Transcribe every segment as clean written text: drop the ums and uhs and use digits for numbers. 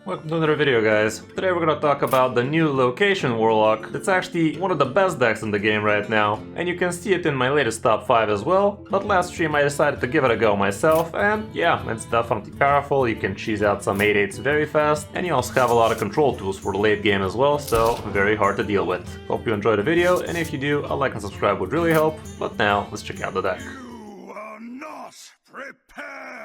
Welcome to another video, guys. Today we're gonna talk about the new Location Warlock. It's actually one of the best decks in the game right now, and you can see it in my latest top 5 as well. But last stream I decided to give it a go myself, and yeah, it's definitely powerful. You can cheese out some 8/8s very fast, and you also have a lot of control tools for the late game as well, so very hard to deal with. Hope you enjoyed the video, and if you do, a like and subscribe would really help. But now, let's check out the deck. You are not prepared!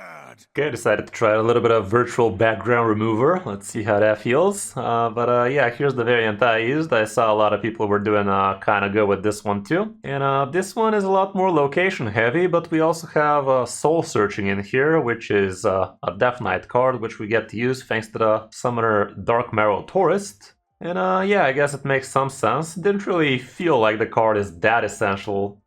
Okay, I decided to try a little bit of virtual background remover. Let's see how that feels. Yeah, here's the variant I used. I saw a lot of people were doing kind of good with this one too. And this one is a lot more location heavy, but we also have soul searching in here, which is a Death Knight card, which we get to use thanks to the Summoner Dark Marrow Tourist. And yeah, I guess it makes some sense. Didn't really feel like the card is that essential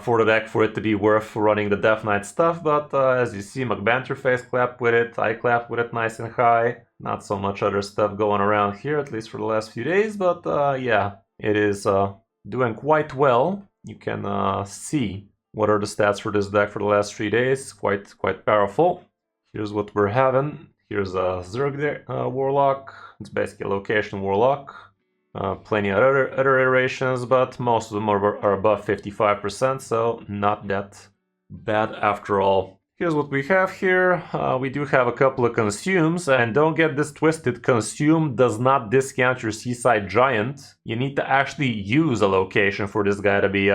for the deck for it to be worth running the Death Knight stuff, but as you see, McBanterface clapped with it, I clapped with it nice and high. Not so much other stuff going around here, at least for the last few days, but yeah, it is doing quite well. You can see what are the stats for this deck for the last 3 days, quite powerful. Here's what we're having. Here's a Zerg Warlock, it's basically a Location Warlock. Plenty of other iterations, but most of them are above 55%, so not that bad after all. Here's what we have here. We do have a couple of consumes, and don't get this twisted, consume does not discount your Seaside Giant. You need to actually use a location for this guy to be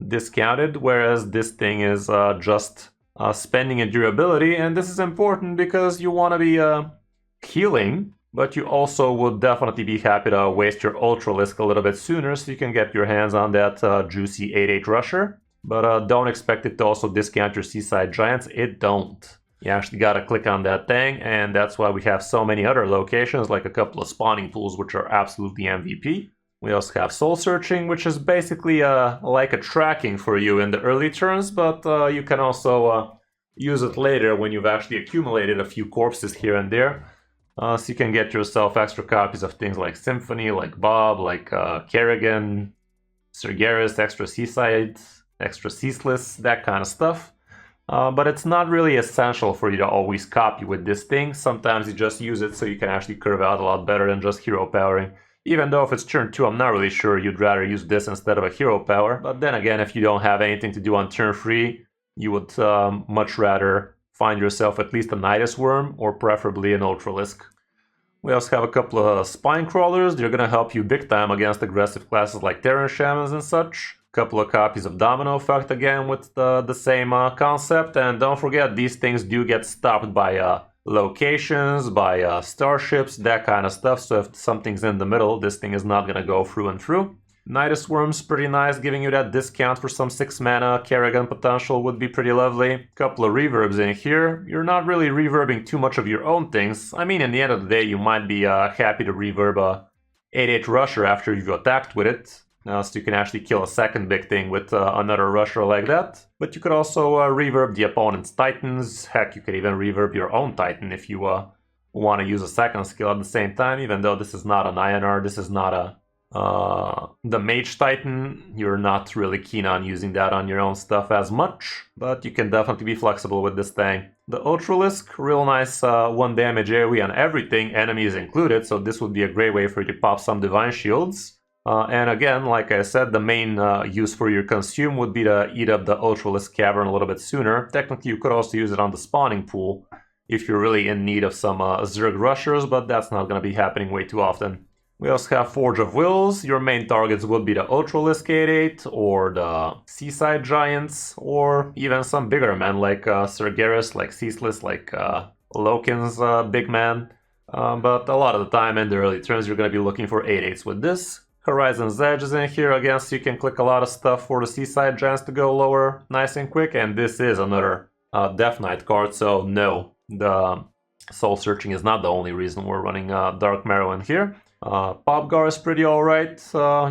discounted, whereas this thing is just spending a durability, and this is important because you want to be healing. But you also would definitely be happy to waste your Ultralisk a little bit sooner so you can get your hands on that juicy 8/8 Rusher. But don't expect it to also discount your Seaside Giants, it don't. You actually gotta click on that thing, and that's why we have so many other locations, like a couple of spawning pools, which are absolutely MVP. We also have Soul Searching, which is basically like a tracking for you in the early turns, but you can also use it later when you've actually accumulated a few corpses here and there. So you can get yourself extra copies of things like Symphony, like Bob, like Kerrigan, Sergeris, extra Seaside, extra Ceaseless, that kind of stuff. But it's not really essential for you to always copy with this thing. Sometimes you just use it so you can actually curve out a lot better than just hero powering. Even though if it's turn 2, I'm not really sure you'd rather use this instead of a hero power. But then again, if you don't have anything to do on turn 3, you would much rather find yourself at least a Nidus Worm, or preferably an Ultralisk. We also have a couple of Spine Crawlers. They're gonna help you big time against aggressive classes like Terran Shamans and such. A couple of copies of Domino Effect again with the same concept. And don't forget, these things do get stopped by locations, by starships, that kind of stuff. So if something's in the middle, this thing is not gonna go through and through. Nidus Worm's pretty nice, giving you that discount for some 6 mana. Kerrigan potential would be pretty lovely. Couple of reverbs in here. You're not really reverbing too much of your own things. I mean, in the end of the day, you might be happy to reverb a 8/8 Rusher after you've attacked with it. So you can actually kill a second big thing with another Rusher like that. But you could also reverb the opponent's Titans. Heck, you could even reverb your own Titan if you want to use a second skill at the same time, even though this is not an INR, this is not a the Mage Titan. You're not really keen on using that on your own stuff as much, but you can definitely be flexible with this thing. The Ultralisk, real nice 1 damage AoE on everything, enemies included, so this would be a great way for you to pop some Divine Shields. And again, like I said, the main use for your consume would be to eat up the Ultralisk Cavern a little bit sooner. Technically, you could also use it on the spawning pool if you're really in need of some Zerg Rushers, but that's not going to be happening way too often. We also have Forge of Wills. Your main targets would be the Ultralisk 8/8, or the Seaside Giants, or even some bigger men like Sergeris, like Ceaseless, like Loken's big man. But a lot of the time in the early turns, you're going to be looking for 8/8s with this. Horizon's Edge is in here again, so you can click a lot of stuff for the Seaside Giants to go lower nice and quick. And this is another Death Knight card, so no, the Soul Searching is not the only reason we're running Dark Marrow in here. Popgar is pretty alright.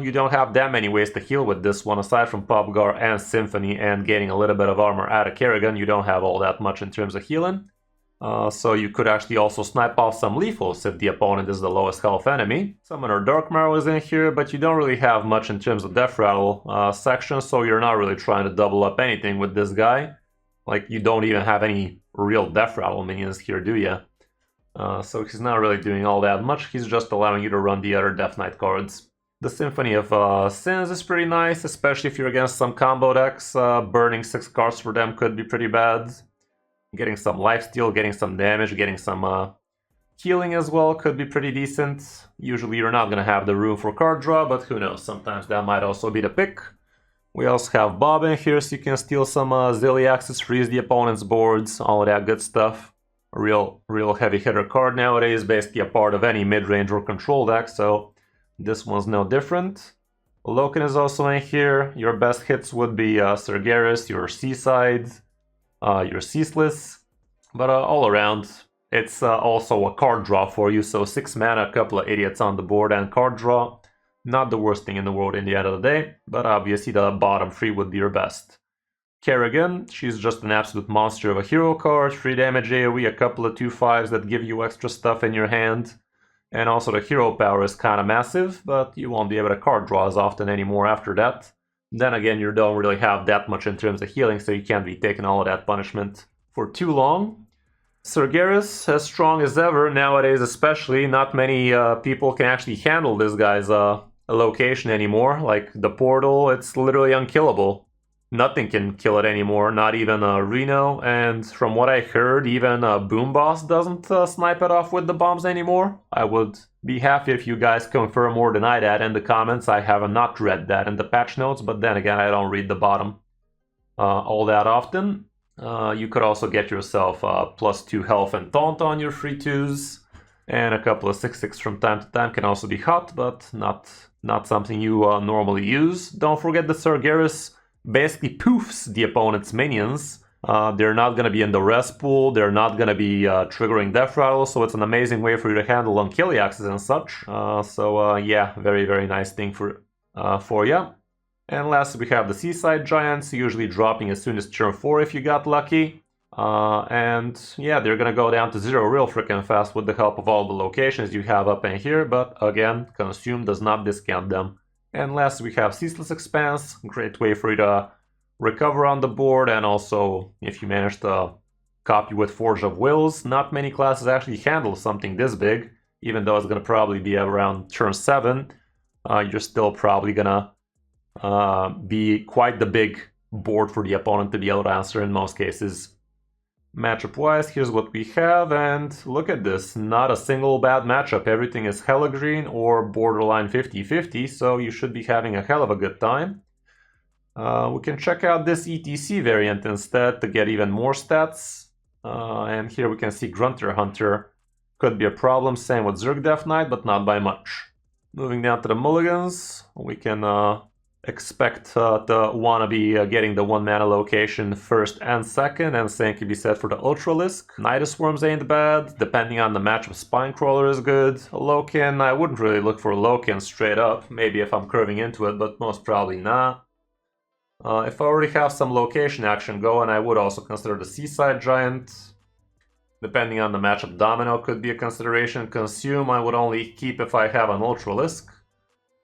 You don't have that many ways to heal with this one. Aside from Popgar and Symphony and getting a little bit of armor out of Kerrigan, you don't have all that much in terms of healing. So you could actually also snipe off some lethals if the opponent is the lowest health enemy. Summoner Dark Marrow is in here, but you don't really have much in terms of Death Rattle section, so you're not really trying to double up anything with this guy. Like, you don't even have any real Death Rattle minions here, do ya? So he's not really doing all that much, he's just allowing you to run the other Death Knight cards. The Symphony of Sins is pretty nice, especially if you're against some combo decks. Burning 6 cards for them could be pretty bad. Getting some lifesteal, getting some damage, getting some healing as well could be pretty decent. Usually you're not going to have the room for card draw, but who knows, sometimes that might also be the pick. We also have Bob in here, so you can steal some Zilliaxes, freeze the opponent's boards, all of that good stuff. A real heavy hitter card nowadays, basically a part of any mid-range or control deck, so this one's no different. Loken is also in here. Your best hits would be Sergeris, your Seaside, your Ceaseless, but all around, it's also a card draw for you, so 6 mana, a couple of idiots on the board, and card draw. Not the worst thing in the world in the end of the day, but obviously the bottom 3 would be your best. Kerrigan, she's just an absolute monster of a hero card, 3 damage AoE, a couple of 2/5s that give you extra stuff in your hand. And also the hero power is kind of massive, but you won't be able to card draw as often anymore after that. Then again, you don't really have that much in terms of healing, so you can't be taking all of that punishment for too long. Sergeris, as strong as ever, nowadays especially, not many people can actually handle this guy's location anymore. Like the portal, it's literally unkillable. Nothing can kill it anymore, not even Reno, and from what I heard, even Boom Boss doesn't snipe it off with the bombs anymore. I would be happy if you guys confirm or deny that in the comments. I have not read that in the patch notes, but then again, I don't read the bottom all that often. You could also get yourself +2 health and taunt on your free 2s, and a couple of 6/6 from time to time can also be hot, but not something you normally use. Don't forget that Sergeris basically poofs the opponent's minions. They're not going to be in the rest pool, they're not going to be triggering death rattle, so it's an amazing way for you to handle on Killiaxes and such. Yeah, very nice thing for you. And lastly, we have the Seaside Giants, usually dropping as soon as turn 4 if you got lucky. And yeah, they're gonna go down to 0 real freaking fast with the help of all the locations you have up in here, but again, Consume does not discount them. And lastly, we have Ceaseless Expanse, great way for you to recover on the board, and also if you manage to copy with Forge of Wills, not many classes actually handle something this big, even though it's gonna probably be around turn 7, you're still probably gonna be quite the big board for the opponent to be able to answer in most cases. Matchup wise, here's what we have, and look at this, not a single bad matchup. Everything is hella green or borderline 50-50, so you should be having a hell of a good time. We can check out this ETC variant instead to get even more stats. And here we can see Grunter Hunter could be a problem, same with Zerg Death Knight, but not by much. Moving down to the mulligans, we can expect to want to be getting the 1 mana location first and second, and same can be said for the Ultralisk. Nidus Worms ain't bad, depending on the matchup, Spinecrawler is good. Loken, I wouldn't really look for Loken straight up, maybe if I'm curving into it, but most probably not. If I already have some location action going, I would also consider the Seaside Giant. Depending on the matchup, Domino could be a consideration. Consume I would only keep if I have an Ultralisk.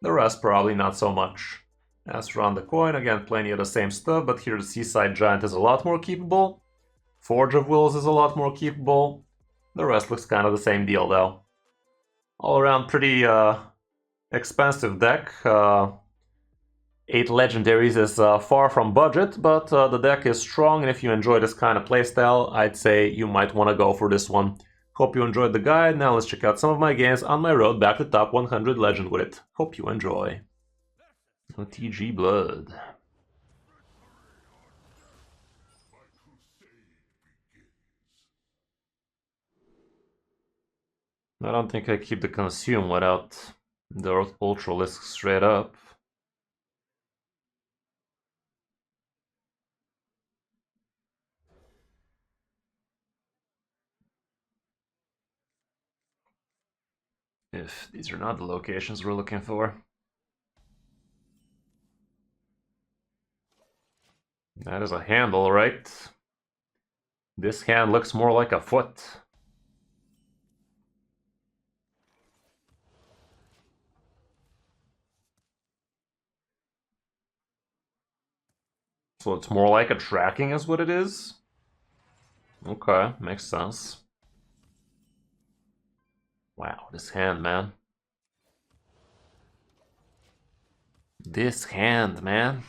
The rest probably not so much. As for on the coin, again, plenty of the same stuff, but here the Seaside Giant is a lot more keepable. Forge of Wills is a lot more keepable. The rest looks kind of the same deal, though. All around pretty expensive deck. 8 legendaries is far from budget, but the deck is strong, and if you enjoy this kind of playstyle, I'd say you might want to go for this one. Hope you enjoyed the guide. Now let's check out some of my games on my road back to top 100 legend with it. Hope you enjoy. TG Blood. I don't think I keep the Consume without the Ultralisk straight up. If these are not the locations we're looking for. That is a handle, right? This hand looks more like a foot. So it's more like a tracking is what it is? Okay, makes sense. Wow, this hand, man. This hand, man.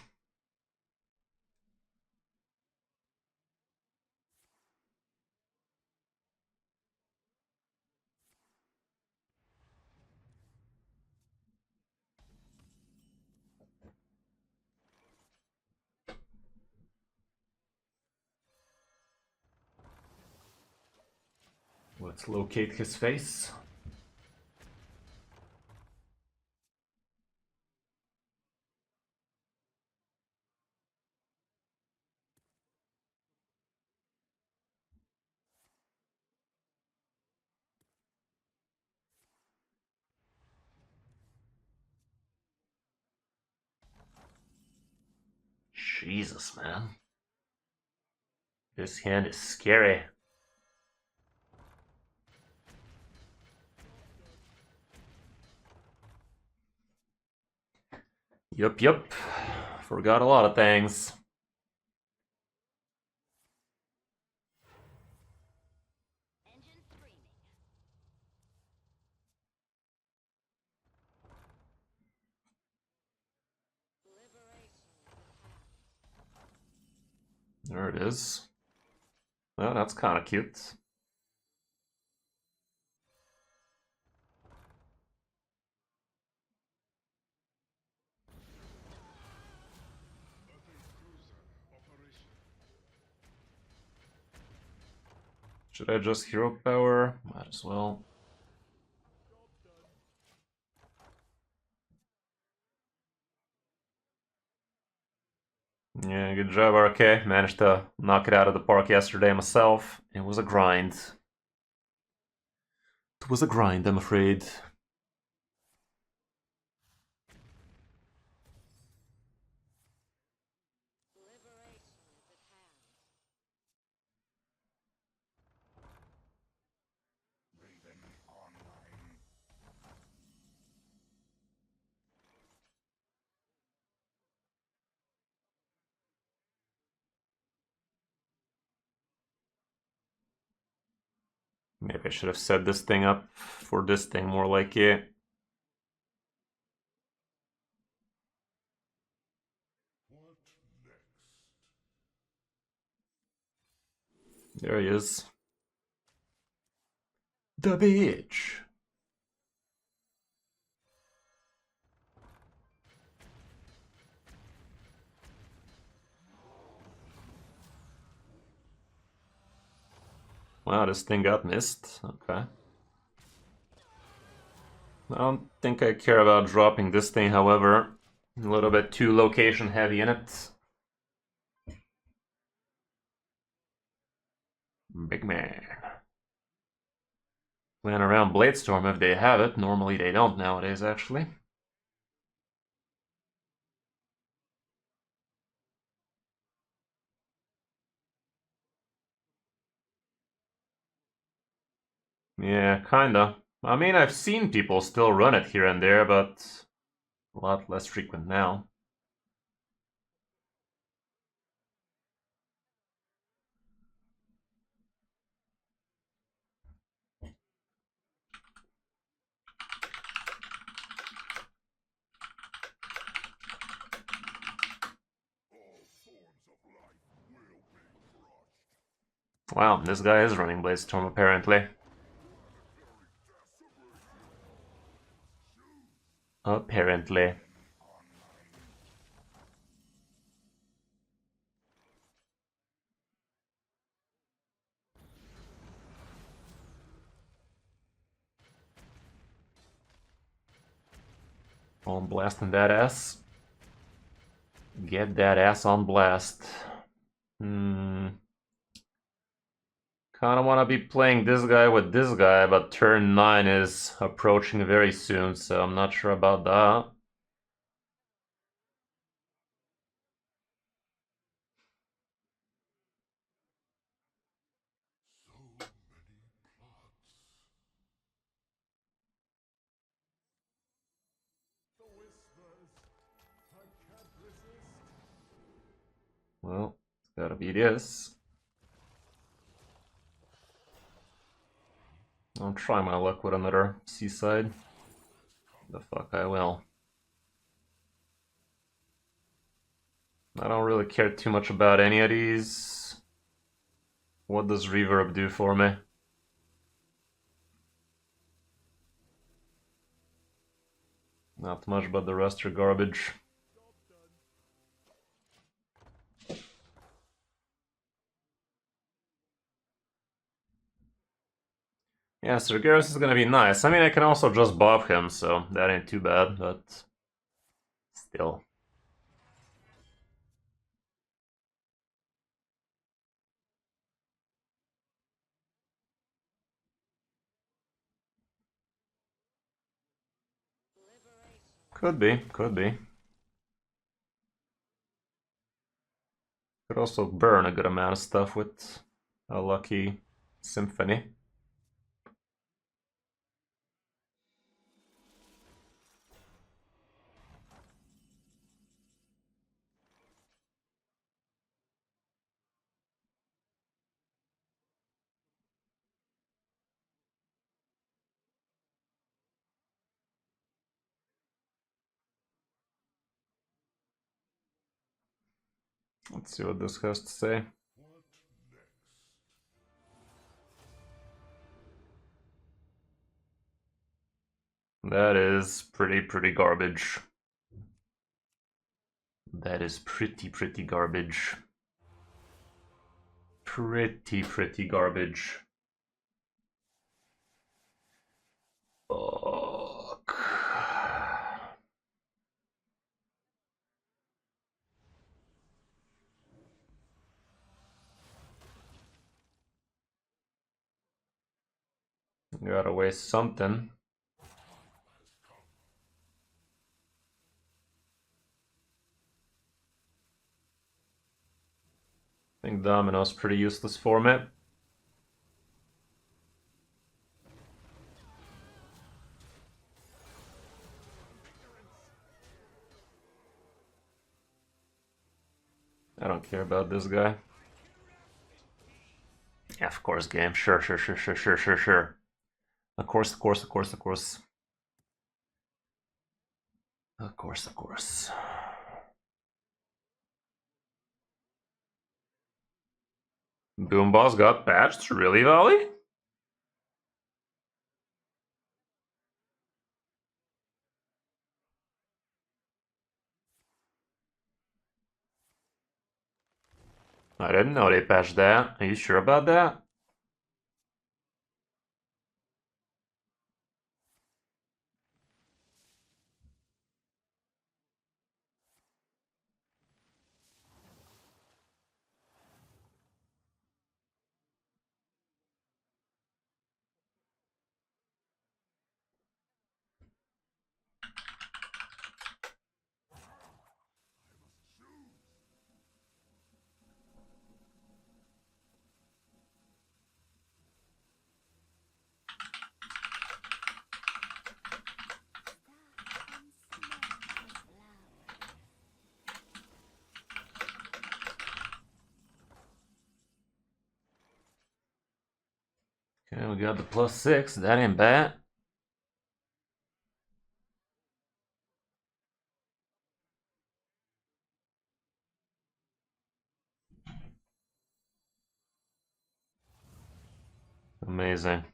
Let's locate his face. Jesus, man. This hand is scary. Yup. Forgot a lot of things. There it is. Well, that's kind of cute. Should I just hero power? Might as well. Yeah, good job, RK. Managed to knock it out of the park yesterday myself. It was a grind. It was a grind, I'm afraid. Maybe I should have set this thing up for this thing more like it. There he is. The bitch. Wow, this thing got missed. Okay. I don't think I care about dropping this thing, however. A little bit too location heavy in it. Big man. Playing around Bladestorm if they have it. Normally they don't nowadays, actually. Yeah, kinda. I mean, I've seen people still run it here and there, but a lot less frequent now. Wow, this guy is running Bladestorm apparently. Apparently. On blasting that ass. Get that ass on blast. Kinda wanna be playing this guy with this guy, but turn 9 is approaching very soon, so I'm not sure about that. Well, it's gotta be this. I'll try my luck with another seaside. The fuck I will. I don't really care too much about any of these. What does reverb do for me? Not much, but the rest are garbage. Yeah, Sergeris is gonna be nice. I mean, I can also just buff him, so that ain't too bad, but still. Could be, could be. Could also burn a good amount of stuff with a lucky symphony. Let's see what this has to say. That is pretty garbage. That is pretty garbage. Pretty garbage. Fuck. Gotta waste something. I think Domino's pretty useless format. I don't care about this guy. Yeah, of course, game. Sure. Of course. Of course. Boomboss got patched? Really, Valley? I didn't know they patched that. Are you sure about that? Okay, we got the +6. That ain't bad. Amazing.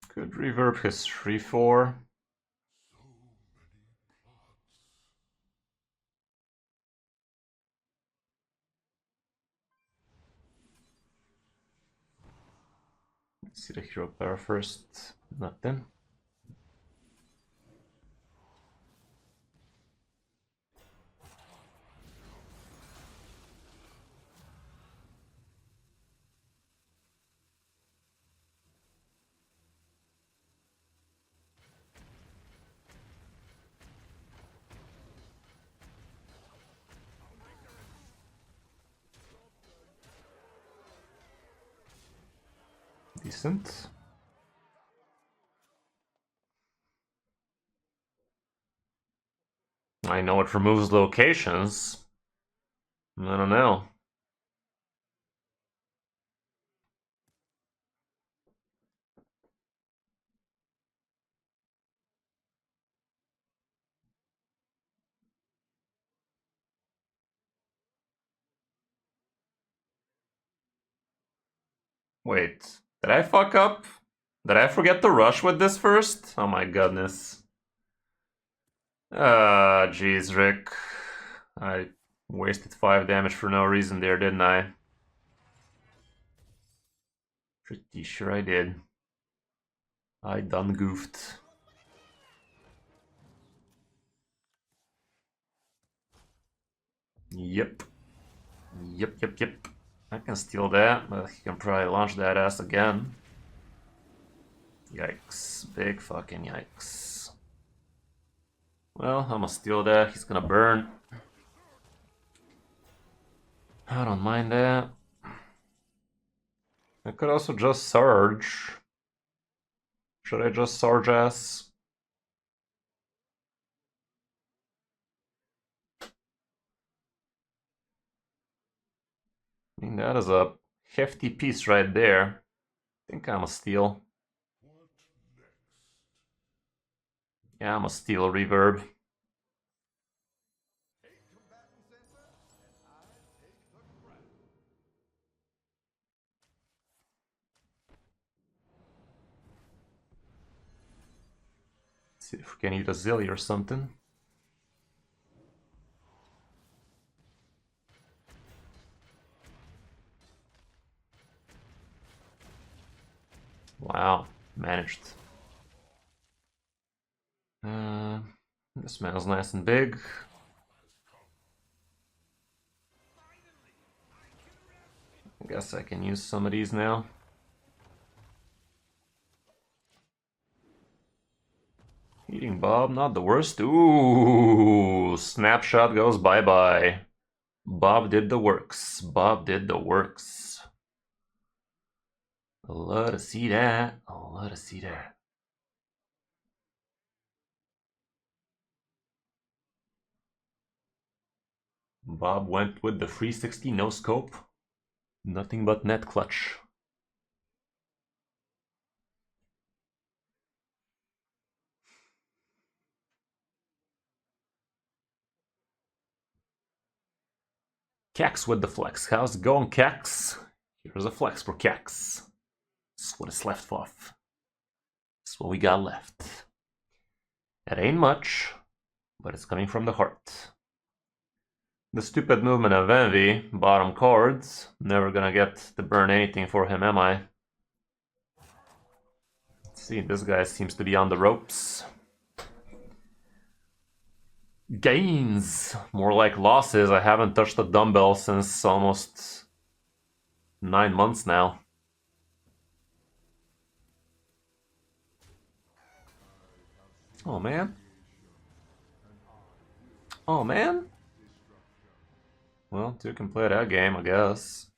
Could reverb his 3/4. Let's see the hero power first. Nothing. Decent. I know it removes locations. I don't know. Wait, did I fuck up? Did I forget to rush with this first? Oh my goodness. Ah, jeez, Rick. I wasted 5 damage for no reason there, didn't I? Pretty sure I did. I done goofed. Yep. Yep. I can steal that, but he can probably launch that ass again. Yikes. Big fucking yikes. Well, I'm gonna steal that. He's gonna burn. I don't mind that. I could also just surge. Should I just surge ass? I mean, that is a hefty piece right there. I think I'm a steal. Yeah, I'm a steal reverb. See if we can eat a zilly or something. Wow, managed. This man's nice and big. I guess I can use some of these now. Eating Bob, not the worst. Ooh, snapshot goes bye-bye. Bob did the works. Bob did the works. I love to see that. I love to see that. Bob went with the 360 no scope. Nothing but net clutch. Cax with the flex. How's it going, Cax? Here's a flex for Cax. This is what it's left off. This is what we got left. It ain't much, but it's coming from the heart. The stupid movement of Envy, bottom cards. Never gonna get to burn anything for him, am I? Let's see, this guy seems to be on the ropes. Gains! More like losses. I haven't touched a dumbbell since almost 9 months now. Oh man. Oh man. Well, two can play that game, I guess.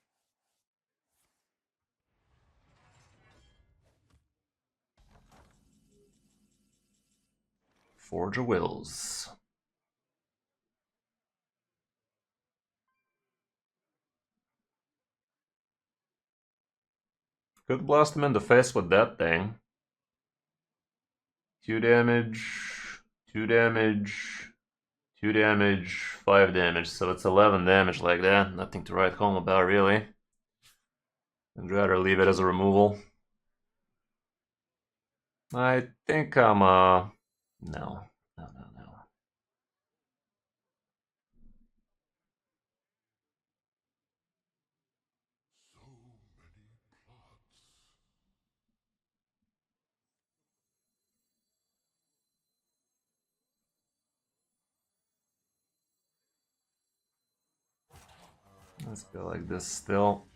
Forge of Wills. Could blast him in the face with that thing. 2 damage, 2 damage, 2 damage, 5 damage, so it's 11 damage like that. Nothing to write home about, really. I'd rather leave it as a removal. I think I'm, no. Let's go like this still.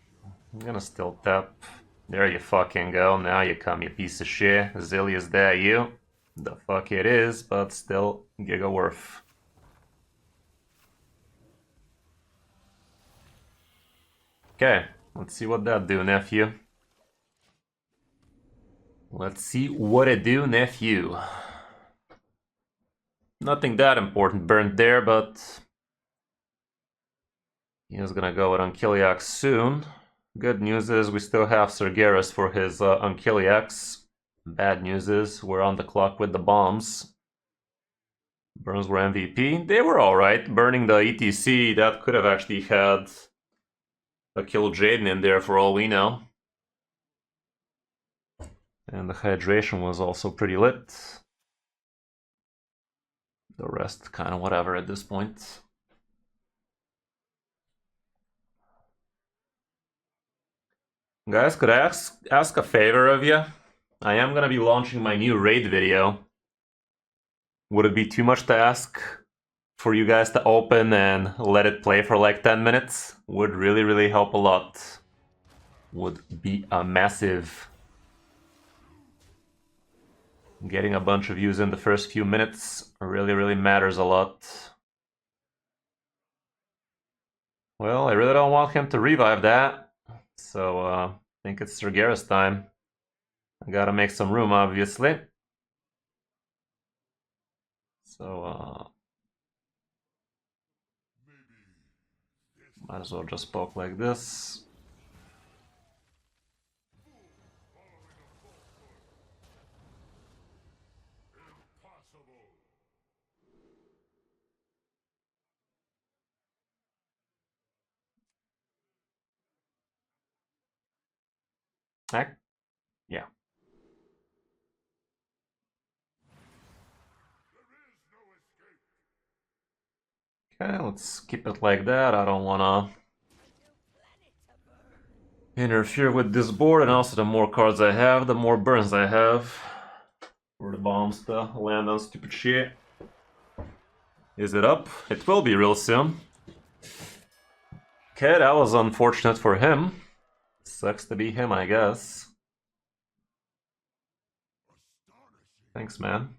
I'm gonna still tap. There you fucking go. Now you come, you piece of shit. Zilly, is that you? The fuck it is, but still giga worth. Okay, let's see what that do, nephew. Let's see what it do, nephew. Nothing that important burned there, but he is gonna go with Unkiliax soon. Good news is we still have Sergeris for his Unkiliax. Bad news is we're on the clock with the bombs. Burns were MVP. They were alright. Burning the ETC, that could have actually had a kill Jaden in there for all we know. And the hydration was also pretty lit. The rest kind of whatever at this point. Guys, could I ask a favor of you? I am gonna be launching my new raid video. Would it be too much to ask for you guys to open and let it play for like 10 minutes? Would really help a lot. Would be a massive. Getting a bunch of views in the first few minutes really matters a lot. Well, I really don't want him to revive that. So, I think it's Sergeris time. I gotta make some room, obviously. So, might as well just poke like this. Heck, yeah. Okay, let's keep it like that. I don't wanna interfere with this board, and also the more cards I have, the more burns I have for the bombs to land on stupid shit. Is it up? It will be real soon. Okay, that was unfortunate for him. Sucks to be him, I guess. Thanks, man.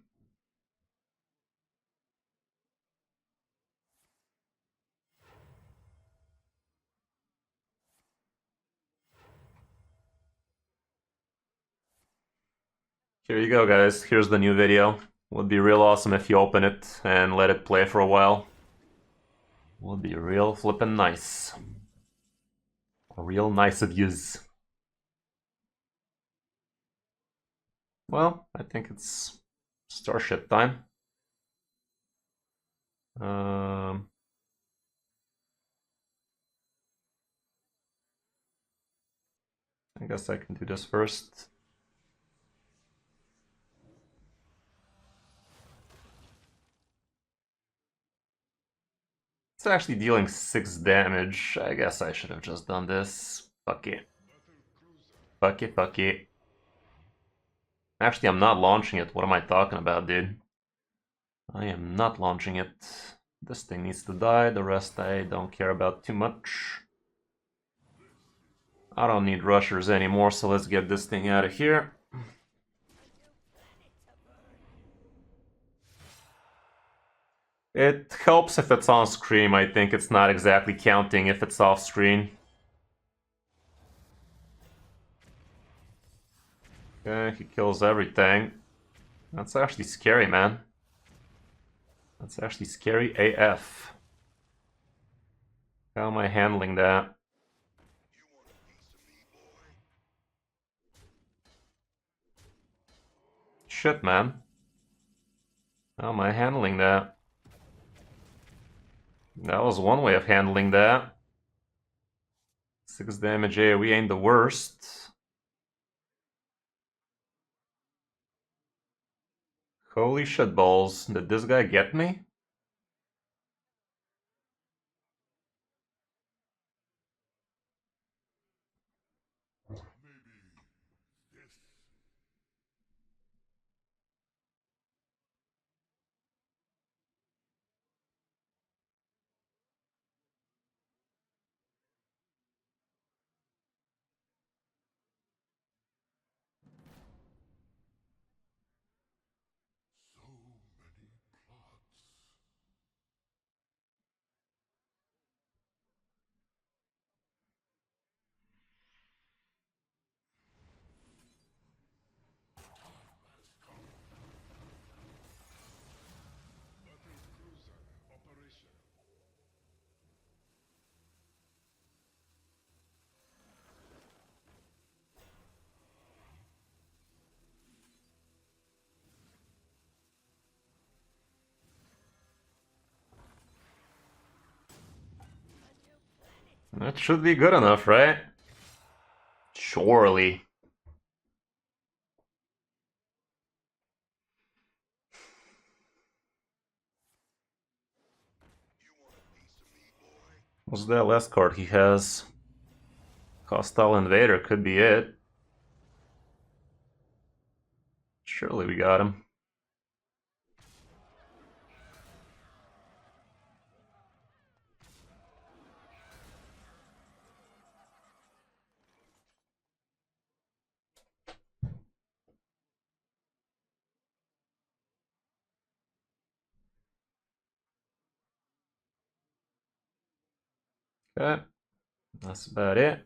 Here you go, guys. Here's the new video. Would be real awesome if you open it and let it play for a while. Would be real flippin' nice. Real nice of yous. Well, I think it's Starship time. I guess I can do this first. It's actually dealing 6 damage. I guess I should have just done this. Fuck it. Fuck it, fuck it. Actually, I'm not launching it. What am I talking about, dude? I am not launching it. This thing needs to die. The rest I don't care about too much. I don't need rushers anymore, so let's get this thing out of here. It helps if it's on screen. I think it's not exactly counting if it's off screen. Okay, he kills everything. That's actually scary, man. That's actually scary AF. How am I handling that? Shit, man. How am I handling that? That was one way of handling that. 6 damage AoE ain't the worst. Holy shit balls. Did this guy get me? That should be good enough, right? Surely. What's that last card he has? Hostile Invader could be it. Surely we got him. Okay, that's about it.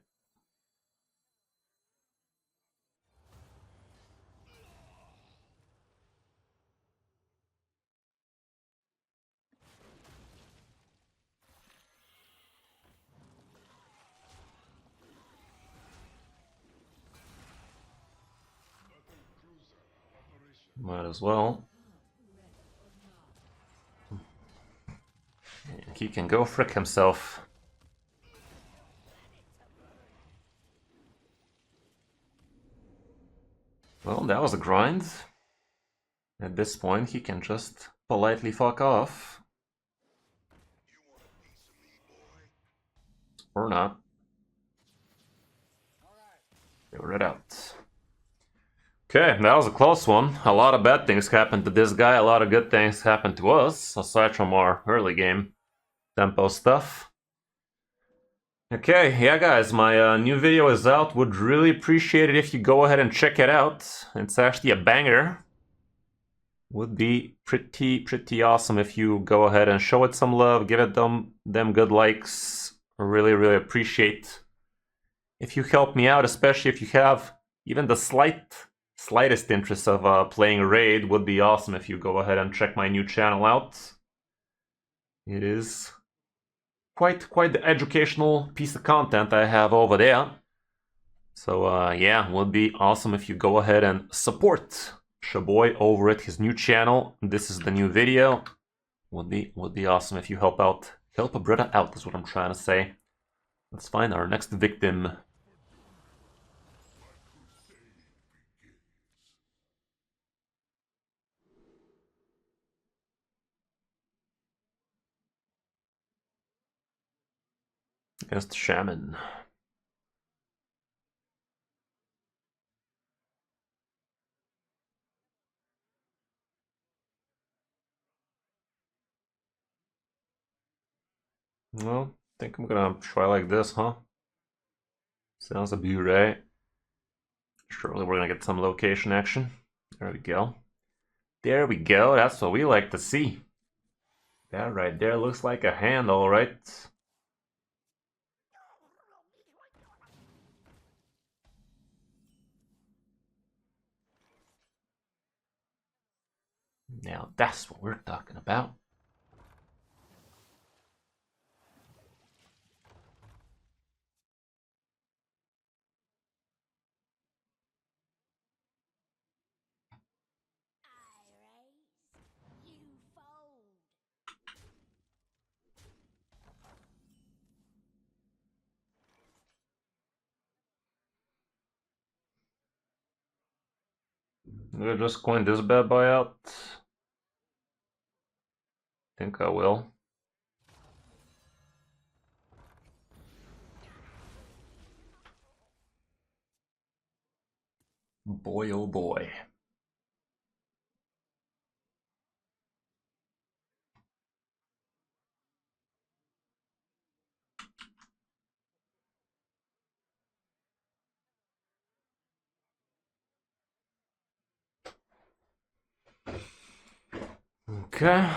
Might as well. He can go frick himself. Well, that was a grind. At this point, he can just politely fuck off. Or not. Figure it out. Okay, that was a close one. A lot of bad things happened to this guy, a lot of good things happened to us, aside from our early game tempo stuff. Okay, yeah guys, my new video is out. Would really appreciate it if you go ahead and check it out. It's actually a banger. Would be pretty awesome if you go ahead and show it some love, give it them good likes. I really appreciate if you help me out, especially if you have even the slightest interest of playing a raid. Would be awesome if you go ahead and check my new channel out. It is quite the educational piece of content I have over there. So yeah, would be awesome if you go ahead and support Shaboy over at his new channel. This is the new video. Would be awesome if you help a brother out is what I'm trying to say. Let's find our next victim. Against Shaman. Well, I think I'm gonna try like this, huh? Sounds a bit right. Surely we're gonna get some location action. There we go. There we go, that's what we like to see. That right there looks like a hand, alright. Now that's what we're talking about. I'm gonna just coin this bad boy out. Think I will. Boy, oh boy. Okay.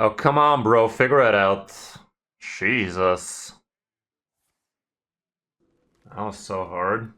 Oh, come on, bro. Figure it out. Jesus. That was so hard.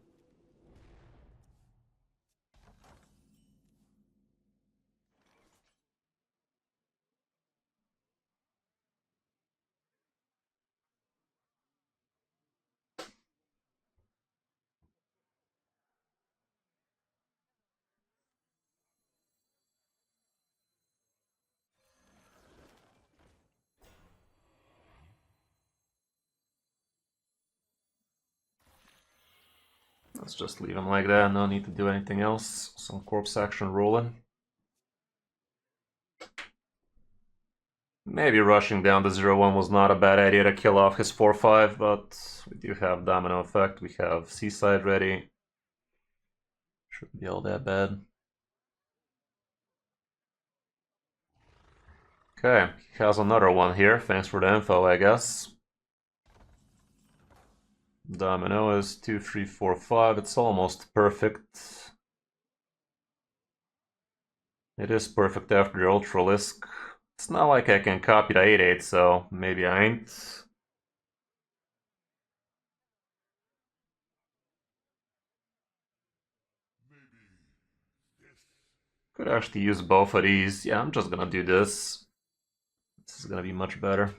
Let's just leave him like that, no need to do anything else. Some corpse action rolling. Maybe rushing down to 0-1 was not a bad idea to kill off his 4-5, but we do have domino effect, we have seaside ready. Shouldn't be all that bad. Okay, he has another one here, thanks for the info, I guess. Domino is 2, 3, 4, 5, it's almost perfect. It is perfect after the Ultralisk. It's not like I can copy the 8-8, so maybe I ain't. Could actually use both of these. Yeah, I'm just gonna do this. This is gonna be much better.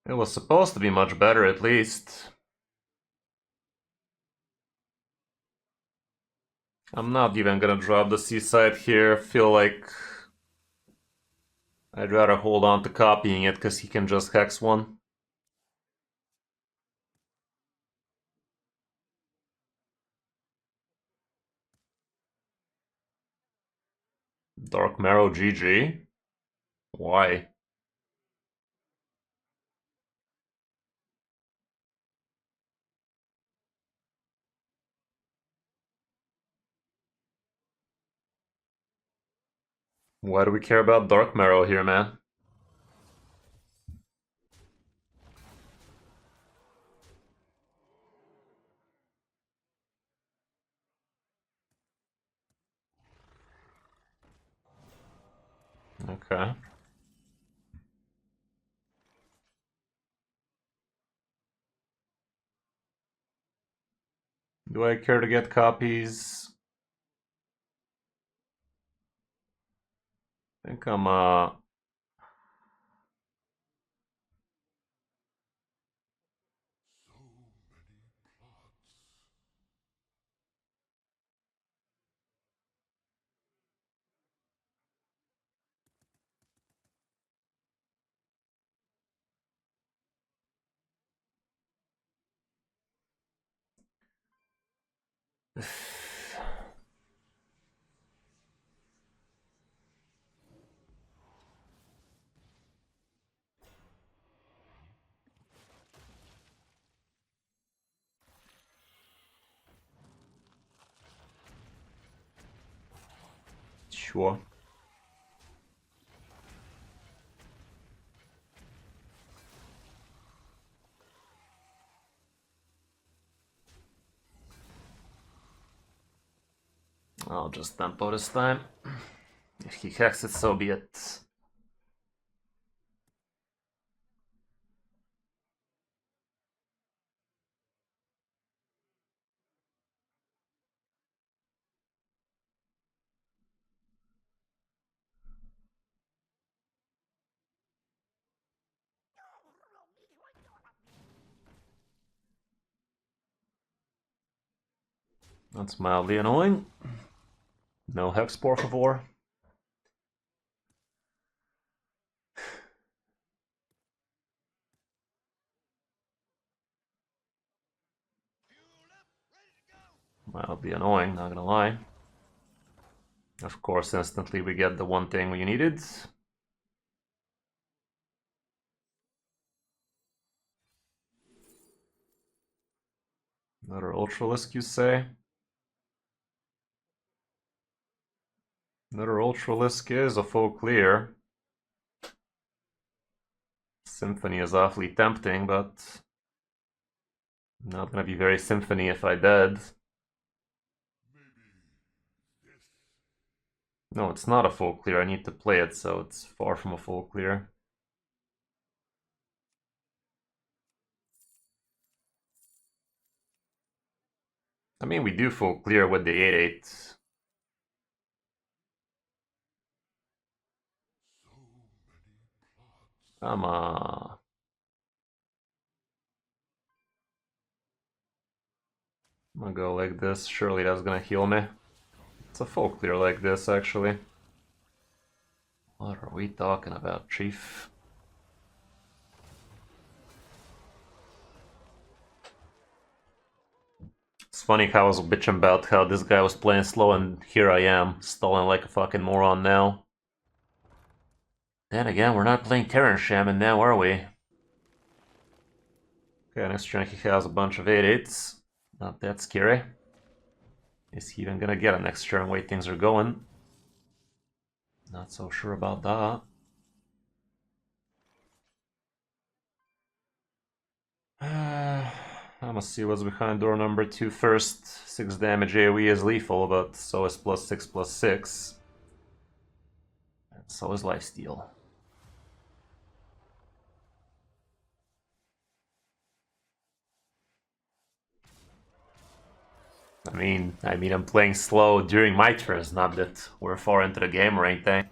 It was supposed to be much better, at least. I'm not even gonna drop the seaside here. Feel like I'd rather hold on to copying it, because he can just hex one. Dark Marrow GG? Why? Why do we care about Dark Marrow here, man? Okay. Do I care to get copies? I think I'm, Sure. I'll just tempo this time. If he hacks it, so be it. That's mildly annoying. No hex, por favor. Mildly annoying, not gonna lie. Of course, instantly we get the one thing we needed. Another Ultralisk, you say? Another Ultralisk is a full clear. Symphony is awfully tempting, but not gonna be very symphony if I did. No, it's not a full clear. I need to play it, so it's far from a full clear. I mean, we do full clear with the 8-8. I'm I'm gonna go like this. Surely that's gonna heal me. It's a full clear like this, actually. What are we talking about, Chief? It's funny how I was bitching about how this guy was playing slow and here I am, stalling like a fucking moron now. Then again, we're not playing Terran Shaman now, are we? Okay, next turn he has a bunch of 8/8s. Not that scary. Is he even gonna get a next turn? Way things are going. Not so sure about that. I must see what's behind door number 2 first. 6 damage AoE is lethal, but so is +6/+6. And so is lifesteal. I mean, I'm playing slow during my turns, not that we're far into the game or anything.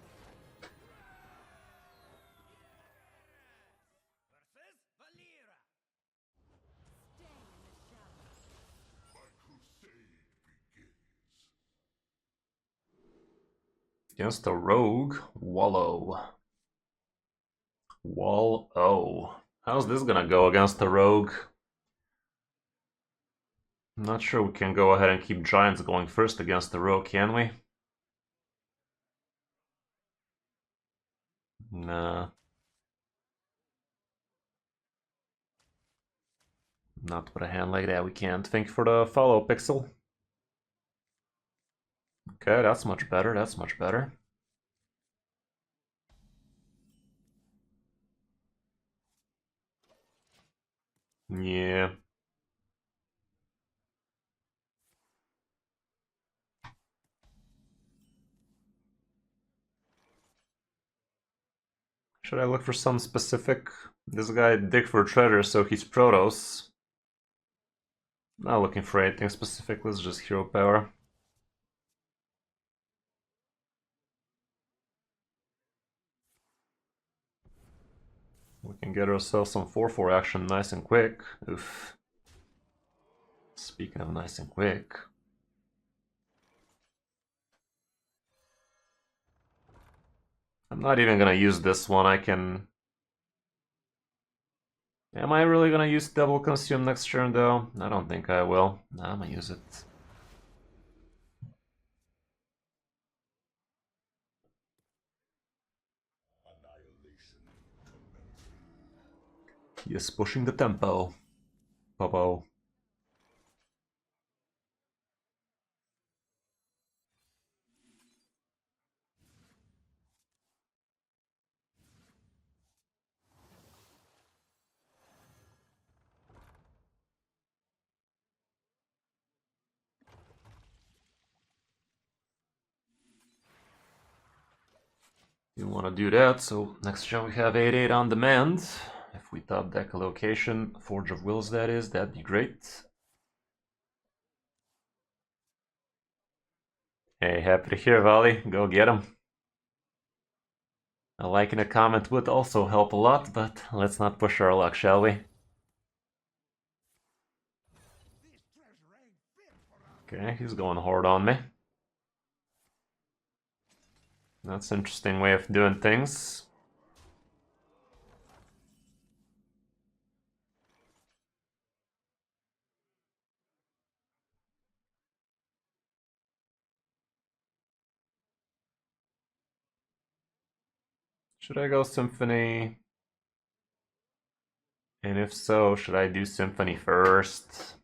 Against a rogue, Wallow. Wallow. How's this gonna go against a rogue? I'm not sure we can go ahead and keep giants going first against the rogue, can we? Nah. Not with a hand like that, we can't. Thank you for the follow, Pixel. Okay, that's much better, that's much better. Yeah. Should I look for some specific? This guy dig for treasure, so he's Protoss. Not looking for anything specific, let's just hero power. We can get ourselves some 4/4 action nice and quick. Oof. Speaking of nice and quick. I'm not even gonna use this one, I can... Am I really gonna use double consume next turn though? I don't think I will. No, I'm gonna use it. He is pushing the tempo. Popo. You want to do that, so next turn we have 8/8 on demand. If we top deck a location, Forge of Wills that is, that'd be great. Hey, happy to hear, Vali. Go get him. A like and a comment would also help a lot, but let's not push our luck, shall we? Okay, he's going hard on me. That's an interesting way of doing things. Should I go Symphony? And if so, should I do Symphony first?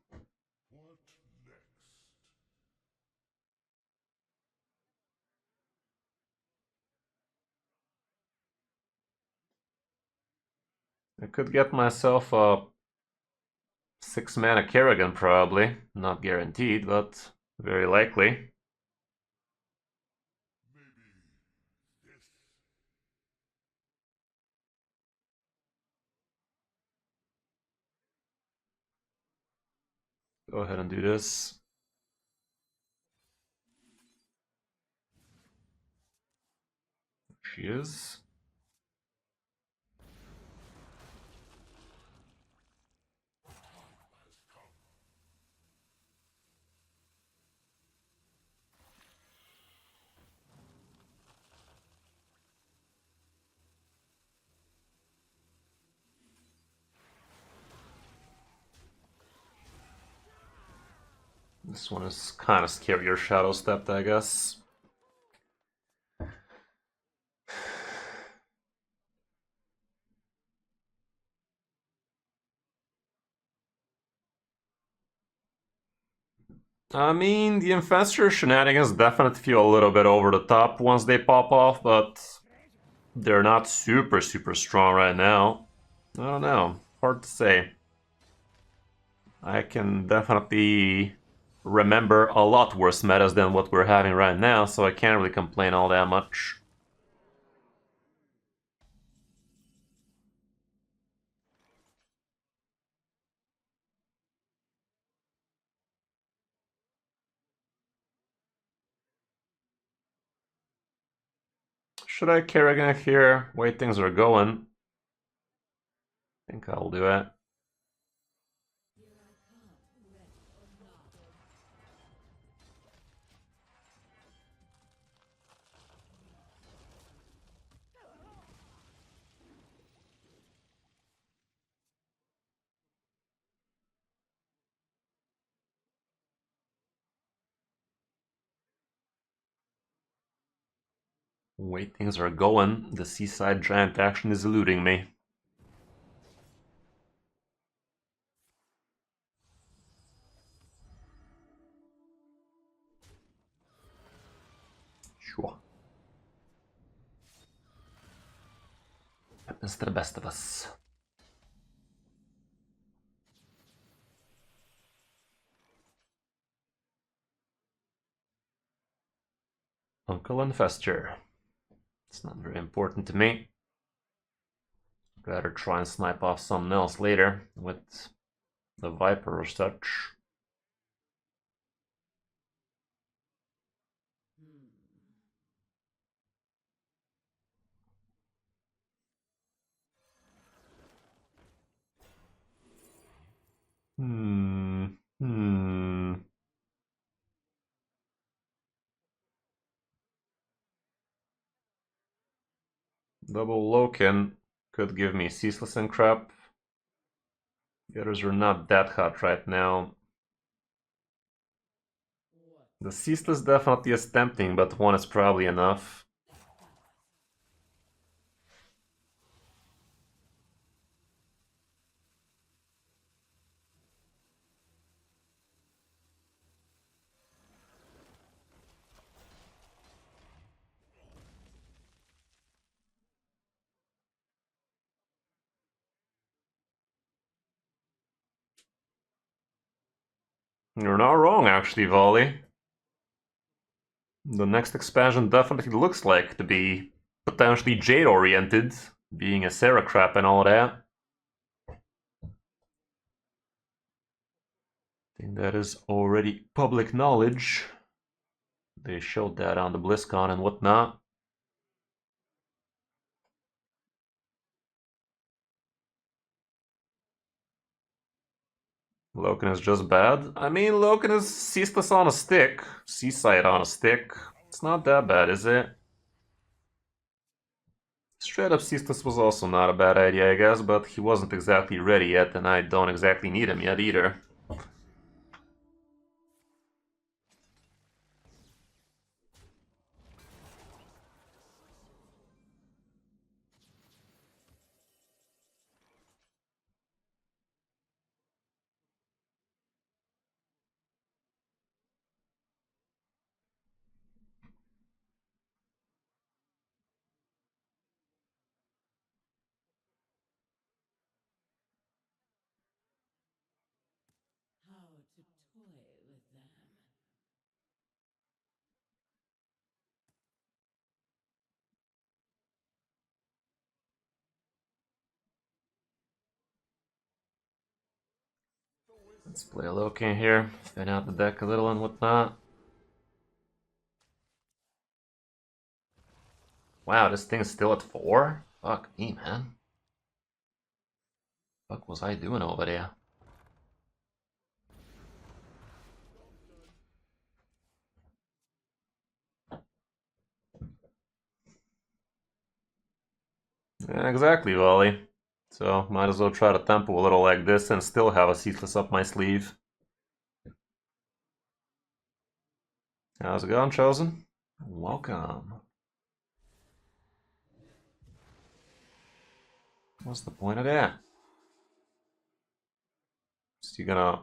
I could get myself a 6-mana Kerrigan probably. Not guaranteed, but very likely. Go ahead and do this. She is. This one is kind of scarier shadow stepped, I guess. I mean, the Infestor shenanigans definitely feel a little bit over the top once they pop off, but they're not super strong right now. I don't know, hard to say. I can definitely remember a lot worse metas than what we're having right now, so I can't really complain all that much. Should I Kerrigan here? Way things are going. I think I'll do it. Way things are going, the Seaside Giant action is eluding me. Sure. Happens to the best of us. Uncle Infestor. It's not very important to me. Rather try and snipe off something else later with the Viper or such. Double Loken could give me Ceaseless and crap. The others are not that hot right now. The Ceaseless definitely is tempting, but one is probably enough. You're not wrong, actually, Volley. The next expansion definitely looks like to be potentially Jade-oriented, being a Sarah crap and all that. I think that is already public knowledge. They showed that on the BlizzCon and whatnot. Loken is just bad. I mean, Loken is Ceaseless on a stick. Seaside on a stick. It's not that bad, is it? Straight up Ceaseless was also not a bad idea, I guess, but he wasn't exactly ready yet, and I don't exactly need him yet either. Let's play a Loken here, thin out the deck a little and whatnot. Wow, this thing's still at 4? Fuck me, man. Fuck was I doing over there? Yeah, exactly, Volley. So, might as well try to tempo a little like this and still have a Ceaseless up my sleeve. How's it going, Chosen? Welcome. What's the point of that? So you gonna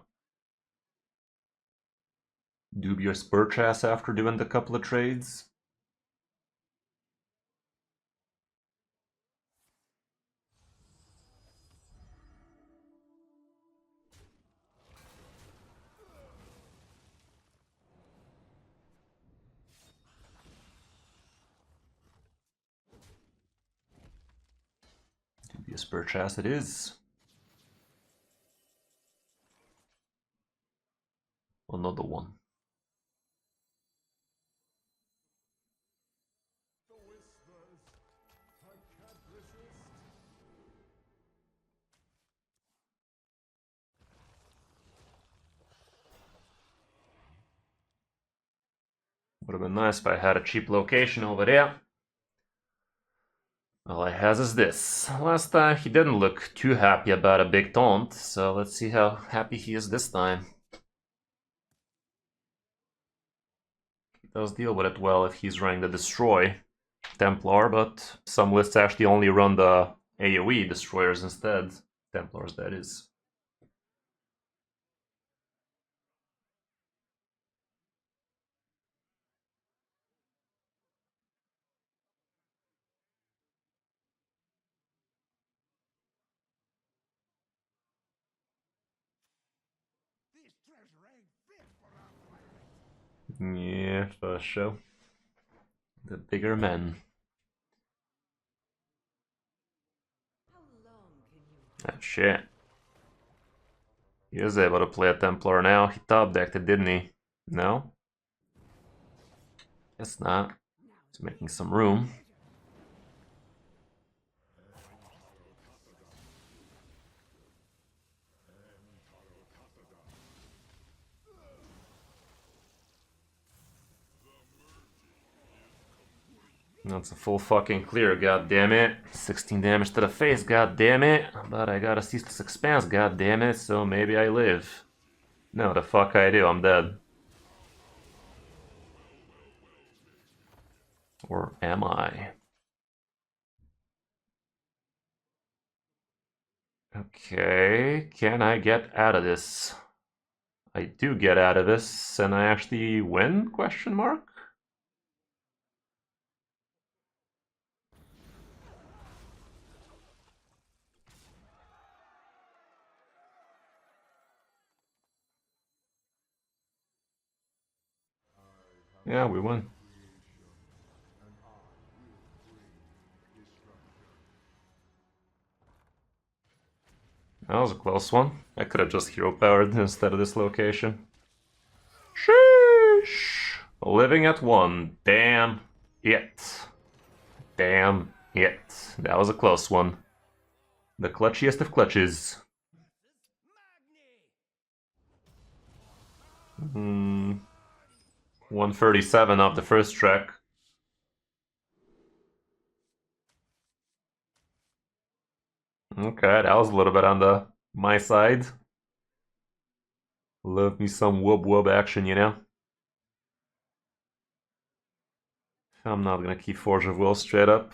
dubious purchase after doing the couple of trades? Dubious purchase it is. Another one. Would have been nice if I had a cheap location over there. All I has is this. Last time he didn't look too happy about a big taunt, so let's see how happy he is this time. He does deal with it well if he's running the Destroy Templar, but some lists actually only run the AoE Destroyers instead. Templars, that is. Yeah, first show. The bigger men. Ah, shit. He is able to play a Templar now. He top decked it, didn't he? No? Guess not. He's making some room. That's a full fucking clear, god damn it. 16 damage to the face, god damn it. But I got a ceaseless expanse, god damn it, so maybe I live. No, the fuck I do, I'm dead. Or am I? Okay, can I get out of this? I do get out of this, and I actually win? Question mark? Yeah, we win. That was a close one. I could have just hero powered instead of this location. Sheesh! Living at 1. Damn it. Damn it. That was a close one. The clutchiest of clutches. 137 off the first track. Okay, that was a little bit on the my side. Love me some whoop whoop action, you know? I'm not gonna keep Forge of Will straight up.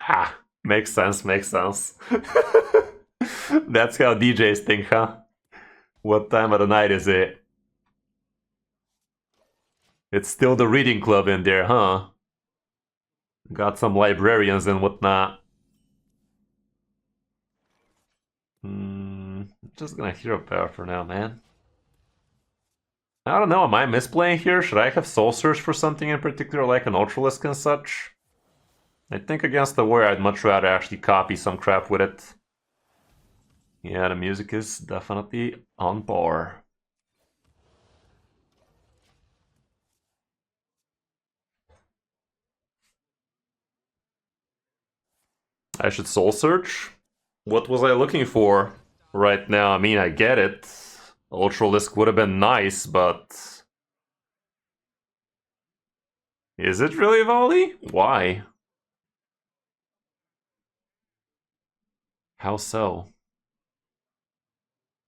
Ah, makes sense, makes sense. That's how DJs think, huh? What time of the night is it? It's still the reading club in there, huh? Got some librarians and whatnot. Just gonna hero power for now, man. I don't know, am I misplaying here? Should I have soul search for something in particular, like an Ultralisk and such? I think against the warrior, I'd much rather actually copy some crap with it. Yeah, the music is definitely on par. I should soul search? What was I looking for right now? I mean, I get it. Ultralisk would have been nice, but... Is it really volley? Why? How so?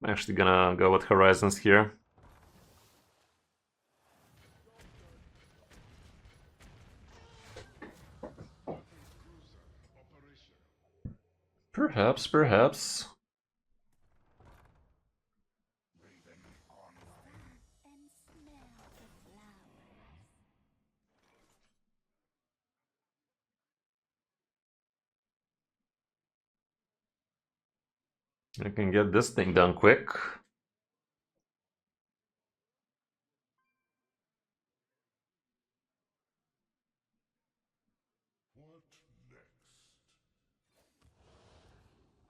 I'm actually gonna go with Horizons here. Perhaps, perhaps. I can get this thing done quick.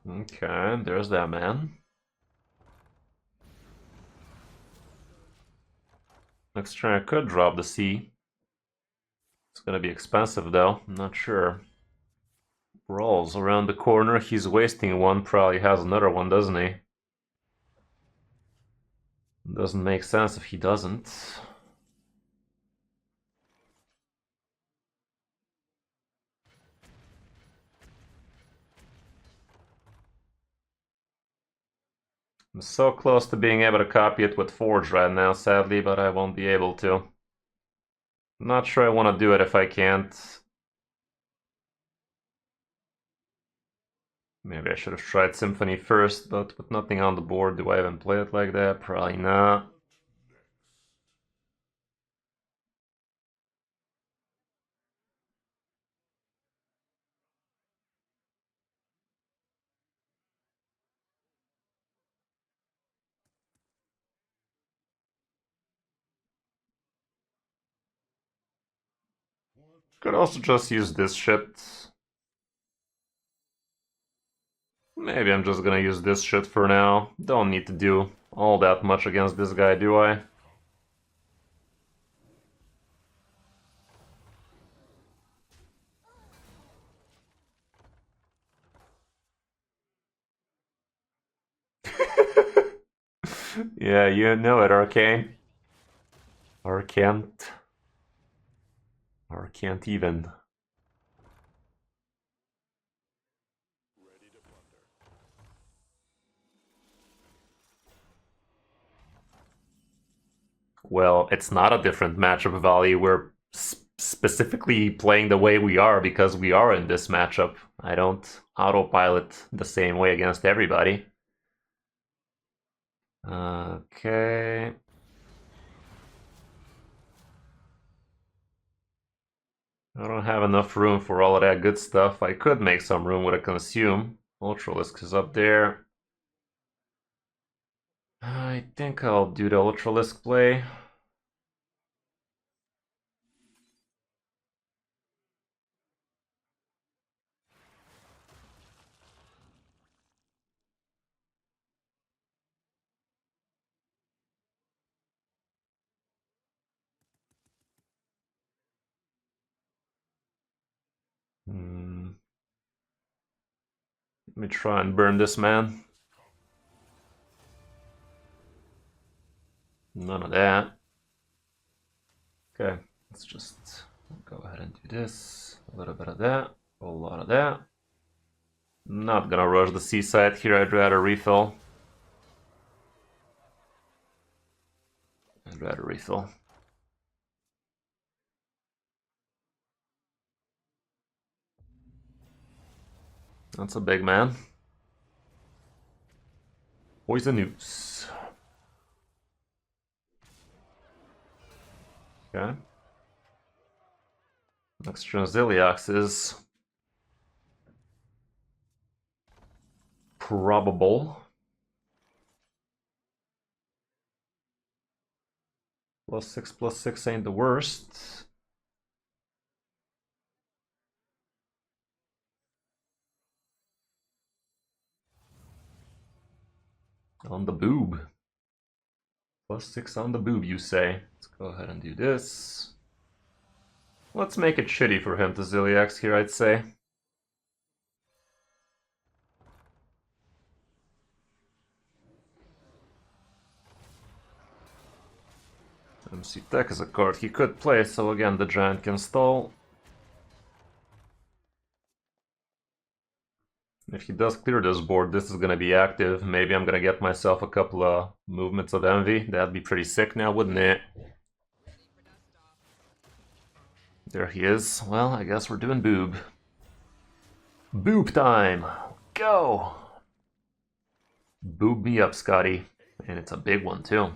Okay, there's that man. Next turn I could drop the C. It's gonna be expensive though, I'm not sure. Rolls around the corner, he's wasting one, probably has another one, doesn't he? Doesn't make sense if he doesn't. I'm so close to being able to copy it with Forge right now, sadly, but I won't be able to. I'm not sure I want to do it if I can't. Maybe I should have tried Symphony first, but with nothing on the board, do I even play it like that? Probably not. Could also just use this shit. Maybe I'm just gonna use this shit for now. Don't need to do all that much against this guy, do I? Yeah, you know it, Arcane. Or can't. Or can't even. Well, it's not a different matchup value. We're specifically playing the way we are because we are in this matchup. I don't autopilot the same way against everybody. Okay. I don't have enough room for all of that good stuff. I could make some room with a consume. Ultralisk is up there. I think I'll do the Ultralisk play. Let me try and burn this man. None of that. Okay, let's just go ahead and do this. A little bit of that, a whole lot of that. Not gonna rush the seaside here, I'd rather refill. I'd rather refill. That's a big man. Poison Noose. Okay. Next turn Zilliax is probable. +6/+6 ain't the worst. On the boob. +6 on the boob, you say. Let's go ahead and do this. Let's make it shitty for him to Zilliax here, I'd say. MC Tech is a card he could play, so again the Giant can stall. If he does clear this board, this is gonna be active. Maybe I'm gonna get myself a couple of movements of envy. That'd be pretty sick now, wouldn't it? There he is. Well, I guess we're doing boob. Boob time! go. Boob me up, Scotty. And it's a big one, too.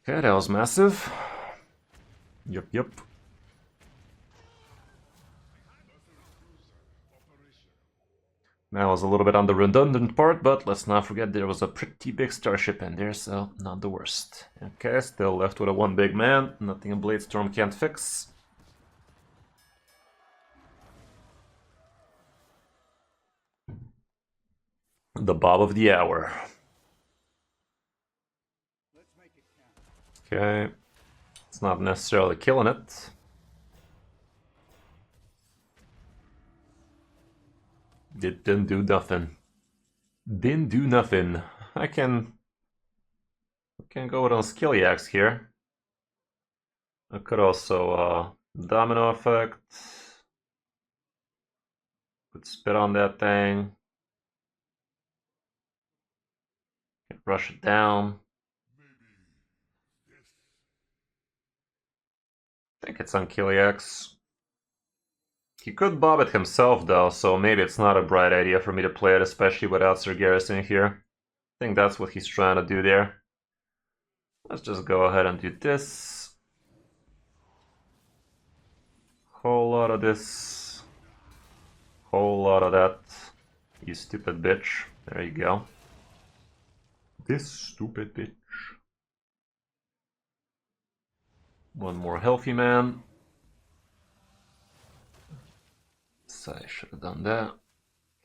Okay, that was massive. Yep. That was a little bit on the redundant part, but let's not forget there was a pretty big starship in there, so not the worst. Okay, still left with a one big man. Nothing a Bladestorm can't fix. The Bob of the Hour. Okay, it's not necessarily killing it. Didn't do nothing. Didn't do nothing. I can go with on skill yaks here. I could also domino effect. Could spit on that thing. Can rush it down. I think it's on Kiliax. He could bob it himself though, so maybe it's not a bright idea for me to play it, especially without Sir Garrison here. I think that's what he's trying to do there. Let's just go ahead and do this. Whole lot of this. Whole lot of that. You stupid bitch. There you go. This stupid bitch. One more healthy man. So I should have done that.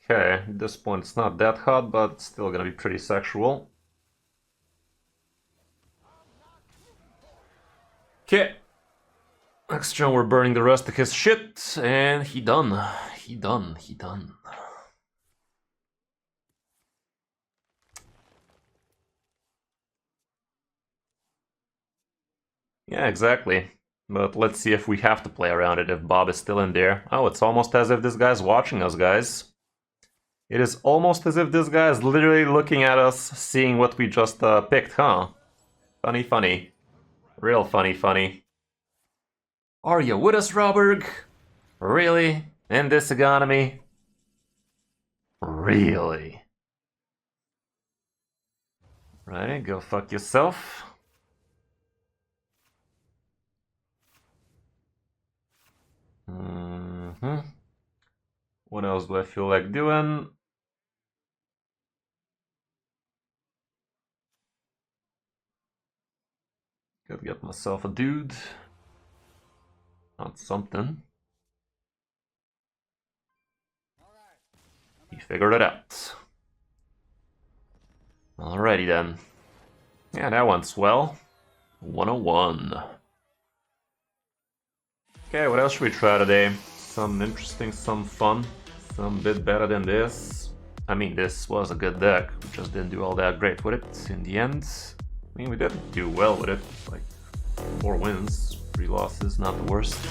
Okay, at this point it's not that hot, but it's still gonna be pretty sexual. Okay. Next turn we're burning the rest of his shit, and he done. He done. Yeah, exactly. But let's see if we have to play around it, if Bob is still in there. Oh, it's almost as if this guy's watching us, guys. It is almost as if this guy is literally looking at us, seeing what we just picked, huh? Funny. Real funny. Are you with us, Robert? Really? In this economy? Really? Right, go fuck yourself. What else do I feel like doing? Gotta get myself a dude. Not something. He figured it out. Alrighty then. Yeah, that went swell. 101. Okay, what else should we try today? Some interesting, some fun, some bit better than this. I mean, this was a good deck. We just didn't do all that great with it in the end. I mean, we did do well with it. Like, 4 wins, 3 losses, not the worst.